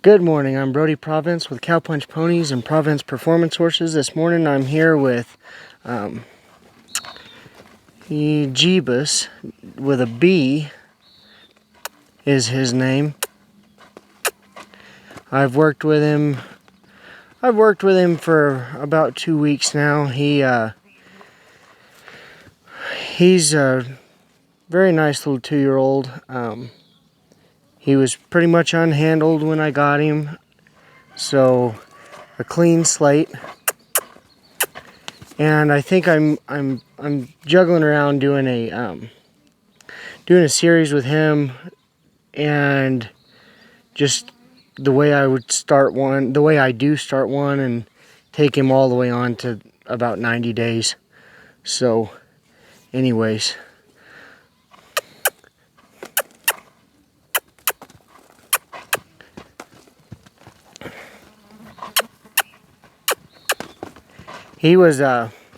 Good morning, I'm Brody Provence with Cowpunch Ponies and Provence Performance Horses. This morning I'm here with Jeebuss, with a B is his name. I've worked with him for about 2 weeks now. He's a very nice little 2-year-old. He was pretty much unhandled when I got him, so a clean slate. And I think I'm juggling around doing a series with him, and just the way I do start one, and take him all the way on to about 90 days. So, anyways. He was,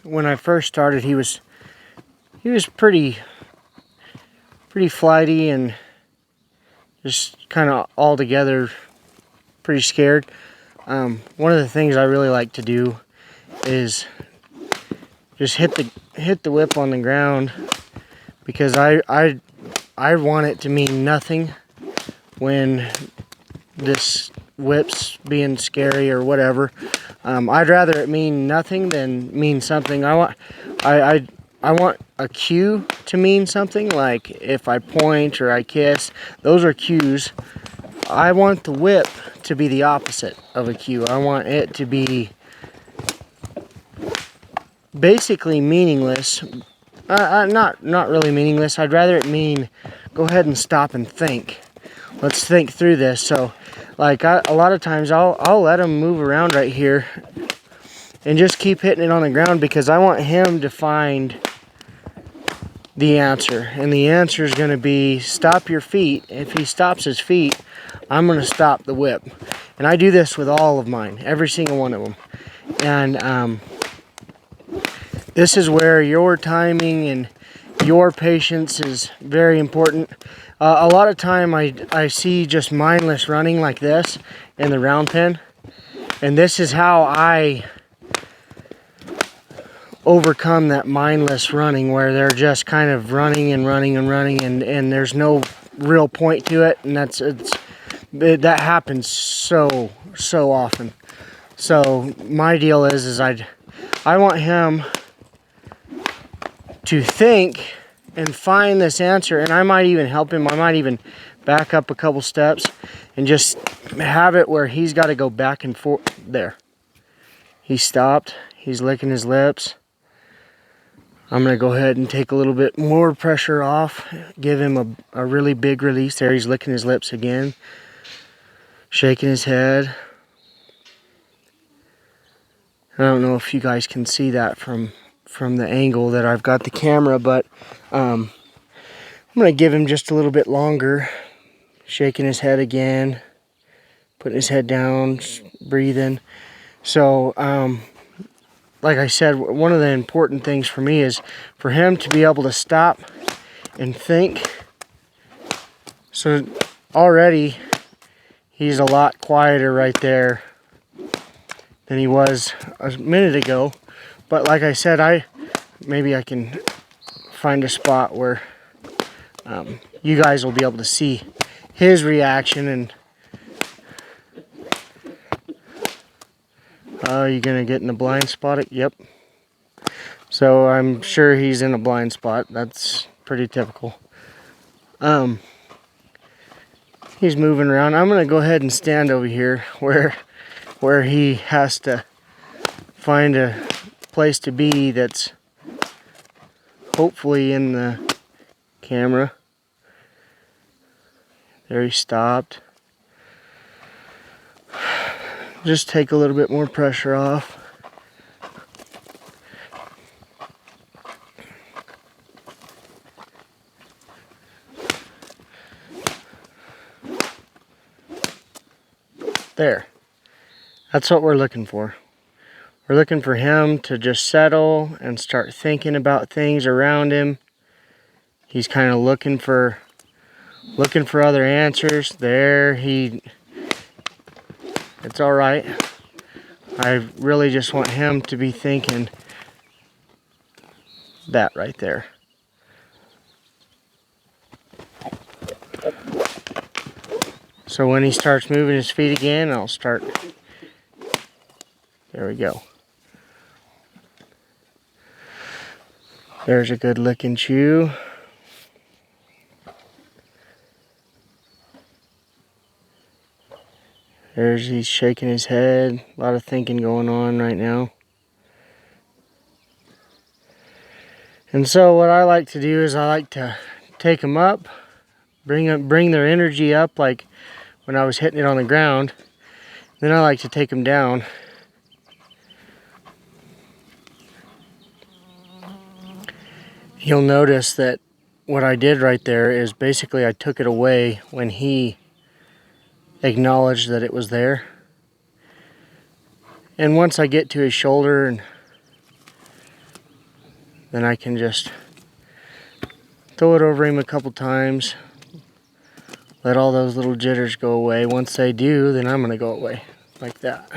when I first started, he was pretty flighty and just kind of altogether pretty scared. One of the things I really like to do is just hit the whip on the ground, because I want it to mean nothing when this whip's being scary or whatever. I'd rather it mean nothing than mean something. I want a cue to mean something, like if I point or I kiss. Those are cues. I want the whip to be the opposite of a cue. I want it to be basically meaningless. Not really meaningless. I'd rather it mean, go ahead and stop and think. Let's think through this. So, like, a lot of times I'll let him move around right here and just keep hitting it on the ground, because I want him to find the answer. And the answer is going to be, stop your feet. If he stops his feet, I'm going to stop the whip. And I do this with all of mine, every single one of them. And this is where your timing and your patience is very important. A lot of time I see just mindless running like this in the round pen, and this is how I overcome that mindless running, where they're just kind of running and running and running, and there's no real point to it, and that happens so often. So my deal is I want him to think and find this answer, and I might even help him. I might even back up a couple steps and just have it where he's got to go back and forth. There, he stopped, he's licking his lips. I'm going to go ahead and take a little bit more pressure off, give him a really big release. There, he's licking his lips again, shaking his head. I don't know if you guys can see that from the angle that I've got the camera, but I'm going to give him just a little bit longer, shaking his head again, putting his head down, breathing. So, like I said, one of the important things for me is for him to be able to stop and think. So already he's a lot quieter right there than he was a minute ago. But like I said, maybe I can find a spot where you guys will be able to see his reaction. And you gonna get in the blind spot? Yep. So I'm sure he's in a blind spot. That's pretty typical. He's moving around. I'm gonna go ahead and stand over here where he has to find a place to be that's hopefully in the camera. There, he stopped. Just take a little bit more pressure off. There. That's what we're looking for. We're looking for him to just settle and start thinking about things around him. He's kind of looking for other answers. There, It's all right. I really just want him to be thinking that right there. So when he starts moving his feet again, I'll start. There we go. There's a good lick and chew. He's shaking his head. A lot of thinking going on right now. And so what I like to do is I like to take them up, bring their energy up like when I was hitting it on the ground. Then I like to take them down. You'll notice that what I did right there is basically I took it away when he acknowledged that it was there. And once I get to his shoulder, and then I can just throw it over him a couple times, let all those little jitters go away. Once they do, then I'm gonna go away like that.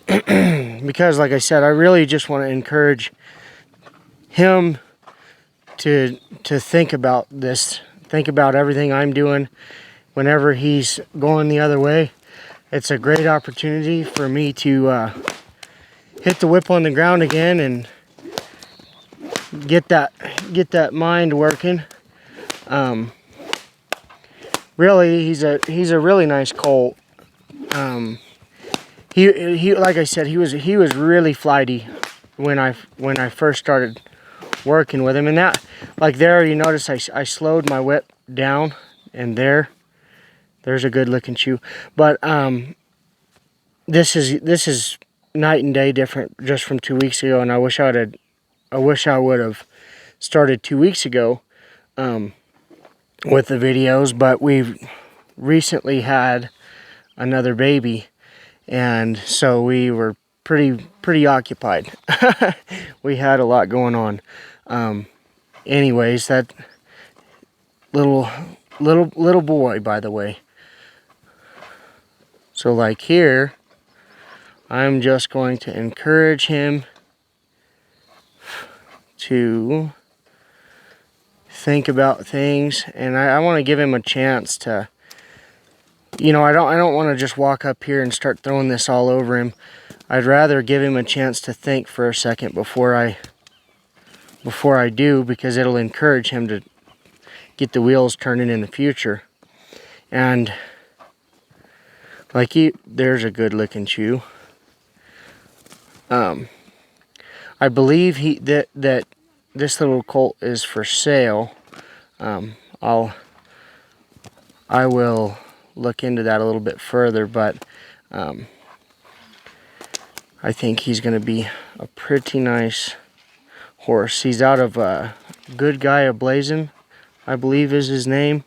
Because like I said, I really just want to encourage him to think about this, think about everything I'm doing whenever he's going the other way. It's a great opportunity for me to hit the whip on the ground again and get that mind working. Really, he's a really nice colt. He like I said, he was really flighty when I first started working with him, and that, like there, you notice I slowed my whip down, and there's a good looking chew. But this is night and day different just from 2 weeks ago, and I wish I would have started 2 weeks ago with the videos, but we've recently had another baby, and so we were pretty occupied. We had a lot going on. Anyways, that little boy, by the way. So like here, I'm just going to encourage him to think about things, and I want to give him a chance to, you know, I don't want to just walk up here and start throwing this all over him. I'd rather give him a chance to think for a second before I do, because it'll encourage him to get the wheels turning in the future. And like there's a good looking chew. I believe that this little colt is for sale. I will look into that a little bit further, but I think he's going to be a pretty nice horse. He's out of Good Buy Blazin, I believe is his name.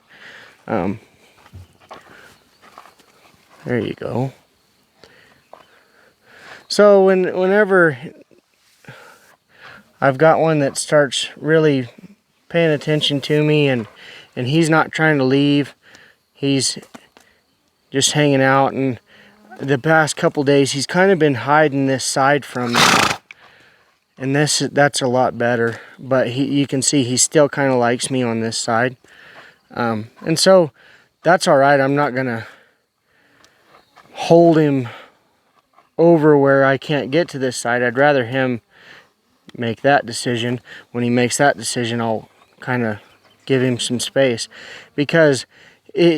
There you go. So whenever I've got one that starts really paying attention to me, and he's not trying to leave, he's just hanging out, and the past couple days he's kind of been hiding this side from me, and that's a lot better, but you can see he still kind of likes me on this side, and so that's all right. I'm not gonna hold him over where I can't get to this side. I'd rather him make that decision. When he makes that decision, I'll kind of give him some space, because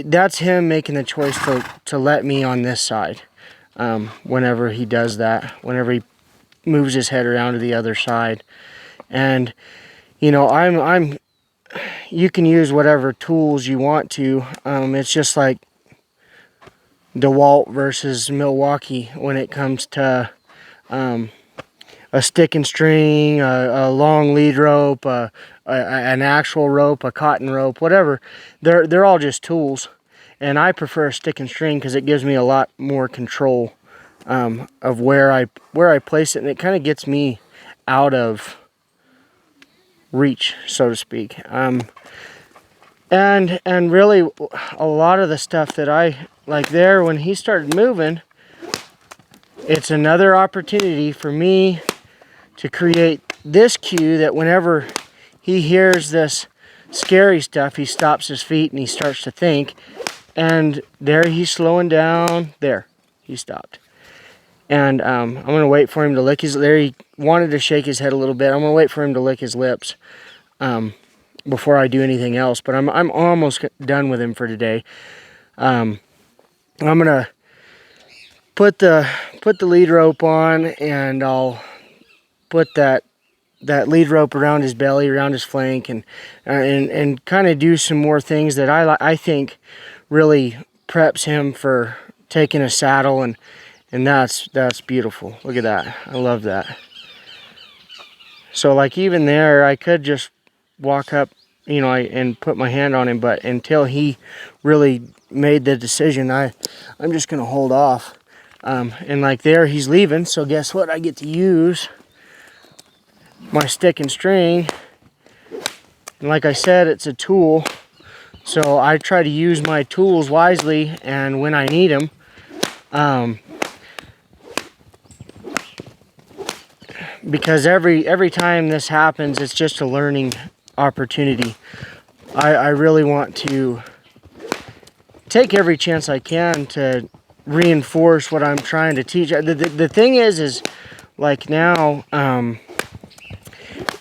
that's him making the choice to let me on this side. Whenever he does that, whenever he moves his head around to the other side, and you know, you can use whatever tools you want to. It's just like DeWalt versus Milwaukee when it comes to a stick and string, a long lead rope, an actual rope, a cotton rope, whatever. They're all just tools, and I prefer a stick and string because it gives me a lot more control of where I place it, and it kind of gets me out of reach, so to speak. And really, a lot of the stuff that I like there, when he started moving, it's another opportunity for me to create this cue that whenever he hears this scary stuff, he stops his feet and he starts to think. And there he's slowing down. There, he stopped. And I'm going to wait for him to lick his... There, he wanted to shake his head a little bit. I'm going to wait for him to lick his lips before I do anything else. But I'm almost done with him for today. I'm going to put the lead rope on, and I'll put that lead rope around his belly, around his flank, and kind of do some more things that I think really preps him for taking a saddle, and that's beautiful. Look at that. I love that. So like even there, I could just walk up, you know, and put my hand on him, but until he really made the decision, I'm just gonna hold off. And like there, he's leaving, so guess what? I get to use my stick and string. And like I said, it's a tool, so I try to use my tools wisely and when I need them. Because every time this happens, it's just a learning opportunity. I really want to take every chance I can to reinforce what I'm trying to teach. The thing is like now,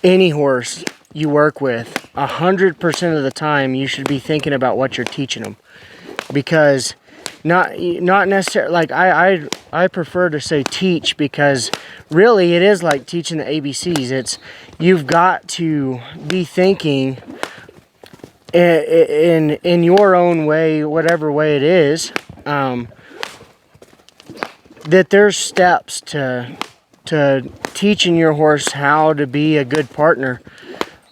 any horse you work with, 100% of the time, you should be thinking about what you're teaching them. Because not necessarily, like I prefer to say teach, because really it is like teaching the ABCs. It's, you've got to be thinking in your own way, whatever way it is, that there's steps to teaching your horse how to be a good partner.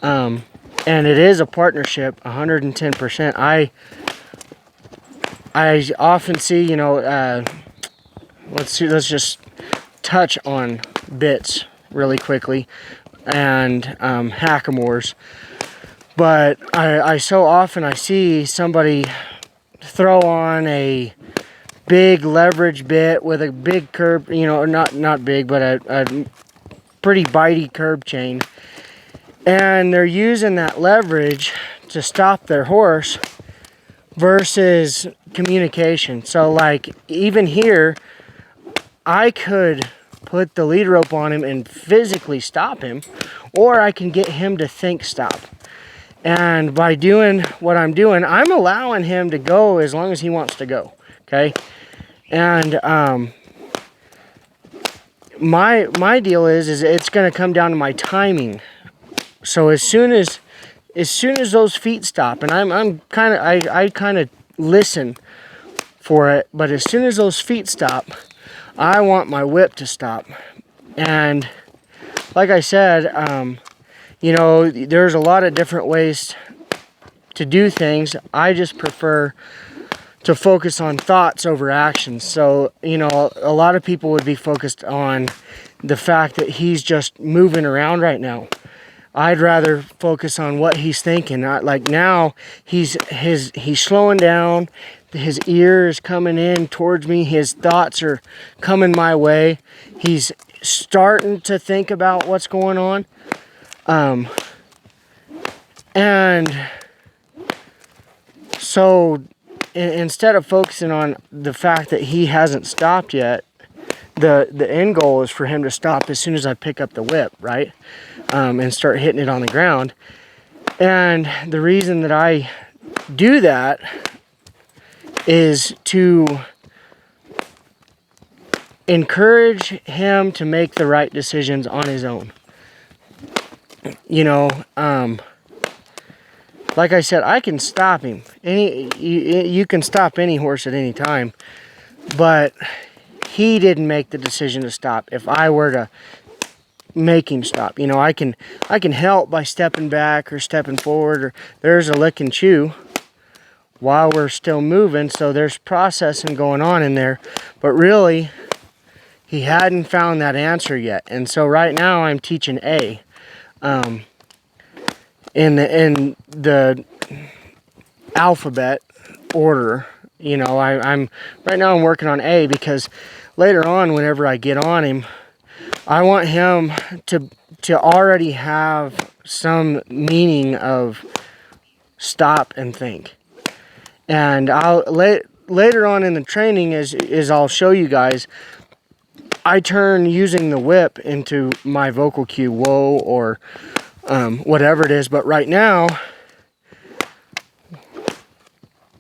And it is a partnership, 110%. I often see, you know, let's just touch on bits really quickly and hackamores. But I so often I see somebody throw on a big leverage bit with a big curb, you know, not big, but a pretty bitey curb chain. And they're using that leverage to stop their horse versus communication. So like even here, I could put the lead rope on him and physically stop him, or I can get him to think stop. And by doing what I'm doing, I'm allowing him to go as long as he wants to go, okay? And my deal is it's going to come down to my timing. So as soon as those feet stop, and I kind of listen for it, but as soon as those feet stop, I want my whip to stop. And like I said, you know, there's a lot of different ways to do things. I just prefer to focus on thoughts over actions. So, you know, a lot of people would be focused on the fact that he's just moving around right now. I'd rather focus on what he's thinking. Like now, he's slowing down. His ear is coming in towards me. His thoughts are coming my way. He's starting to think about what's going on. And so instead of focusing on the fact that he hasn't stopped yet, the end goal is for him to stop as soon as I pick up the whip, right? And start hitting it on the ground. And the reason that I do that is to encourage him to make the right decisions on his own. You know, like I said, I can stop him. You can stop any horse at any time, but he didn't make the decision to stop. If I were to make him stop, you know, I can help by stepping back or stepping forward, or there's a lick and chew while we're still moving. So there's processing going on in there, but really he hadn't found that answer yet. And so right now I'm teaching A. In the alphabet order. You know, I'm right now I'm working on A, because later on, whenever I get on him, I want him to already have some meaning of stop and think. And later on in the training is I'll show you guys, I turn using the whip into my vocal cue, whoa, or whatever it is. But right now,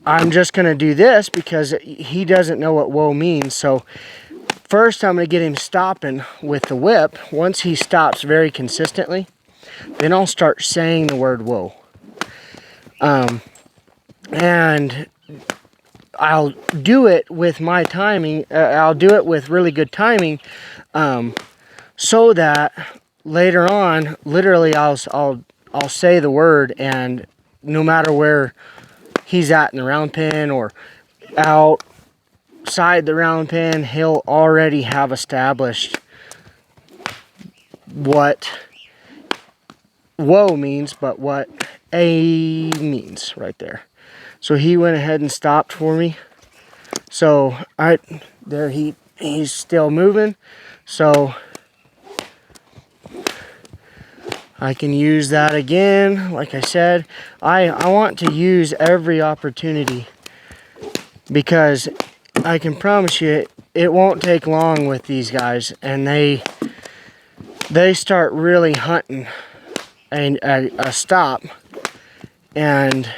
I'm just going to do this because he doesn't know what whoa means. So first I'm going to get him stopping with the whip. Once he stops very consistently, then I'll start saying the word whoa. And I'll do it with my timing. I'll do it with really good timing, so that later on, literally, I'll say the word, and no matter where he's at in the round pen or outside the round pen, he'll already have established what whoa means, but what A means right there. So he went ahead and stopped for me. So he's still moving. So I can use that again. Like I said, I want to use every opportunity, because I can promise you it won't take long with these guys, and they start really hunting a stop, and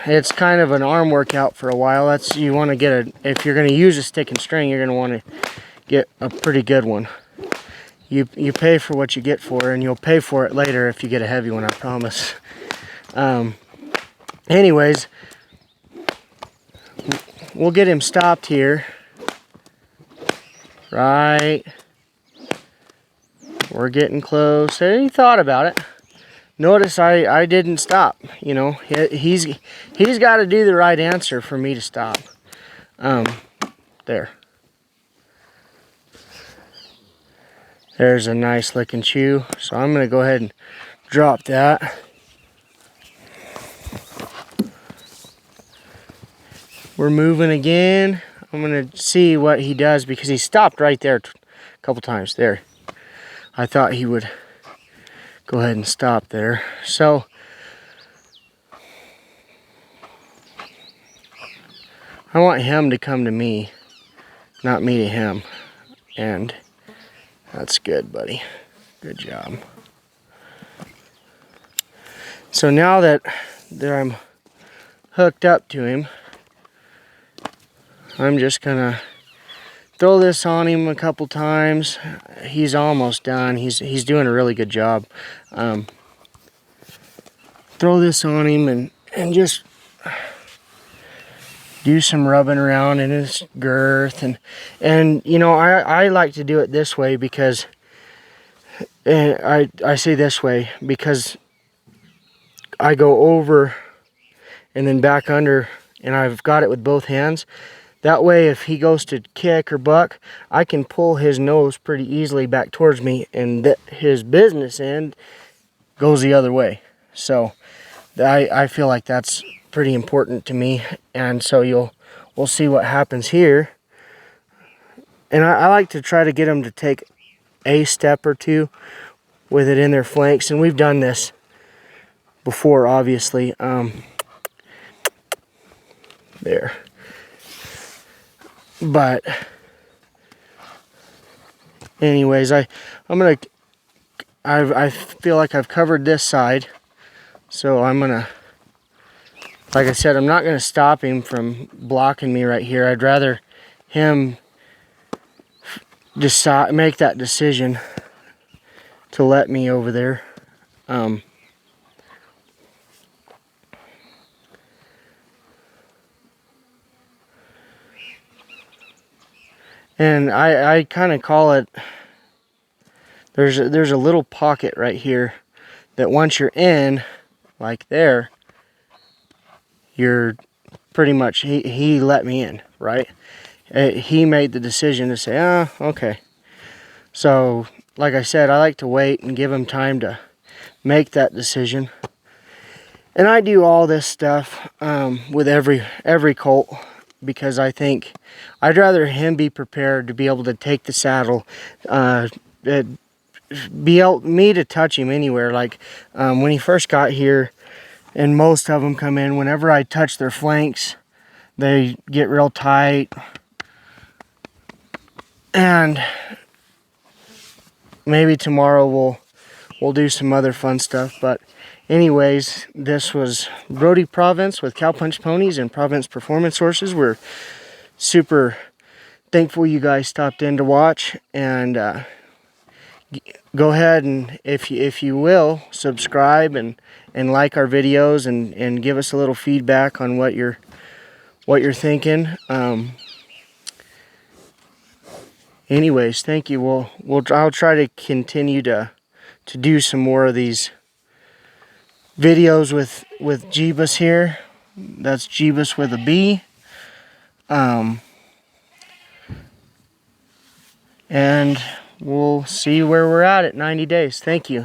it's kind of an arm workout for a while. You want to get if you're going to use a stick and string, you're going to want to get a pretty good one. You pay for what you get for, and you'll pay for it later if you get a heavy one, I promise. Anyways, we'll get him stopped here. Right. We're getting close. He thought about it. Notice I didn't stop. You know, he's got to do the right answer for me to stop. There. There's a nice lick and chew. So I'm going to go ahead and drop that. We're moving again. I'm going to see what he does, because he stopped right there a couple times. There. I thought he would go ahead and stop there. So I want him to come to me, not me to him. And that's good, buddy. Good job. So now that I'm hooked up to him, I'm just gonna throw this on him a couple times. He's almost done. He's doing a really good job. Throw this on him and just do some rubbing around in his girth, and you know, I like to do it this way because I say this way because I go over and then back under, and I've got it with both hands. That way, if he goes to kick or buck, I can pull his nose pretty easily back towards me, and his business end goes the other way. So I feel like that's pretty important to me, and so we'll see what happens here. And I like to try to get them to take a step or two with it in their flanks, and we've done this before, obviously. There. But anyways, I feel like I've covered this side, so I'm gonna, like I said, I'm not gonna stop him from blocking me right here. I'd rather him make that decision to let me over there. And I kind of call it, there's a little pocket right here that once you're in, like there, you're pretty much, he let me in, right? He made the decision to say, okay. So, like I said, I like to wait and give him time to make that decision. And I do all this stuff with every colt, because I think I'd rather him be prepared to be able to take the saddle, me to touch him anywhere. Like when he first got here, and most of them come in, whenever I touch their flanks, they get real tight. And maybe tomorrow we'll do some other fun stuff. But anyways, this was Brody Provence with Cowpunch Ponies and Provence Performance Horses. We're super thankful you guys stopped in to watch, and go ahead and if you will subscribe and like our videos and give us a little feedback on what you're thinking. Anyways, thank you. I'll try to continue to do some more of these videos with Jeebuss here. That's Jeebuss with a B. And we'll see where we're at 90 days. Thank you.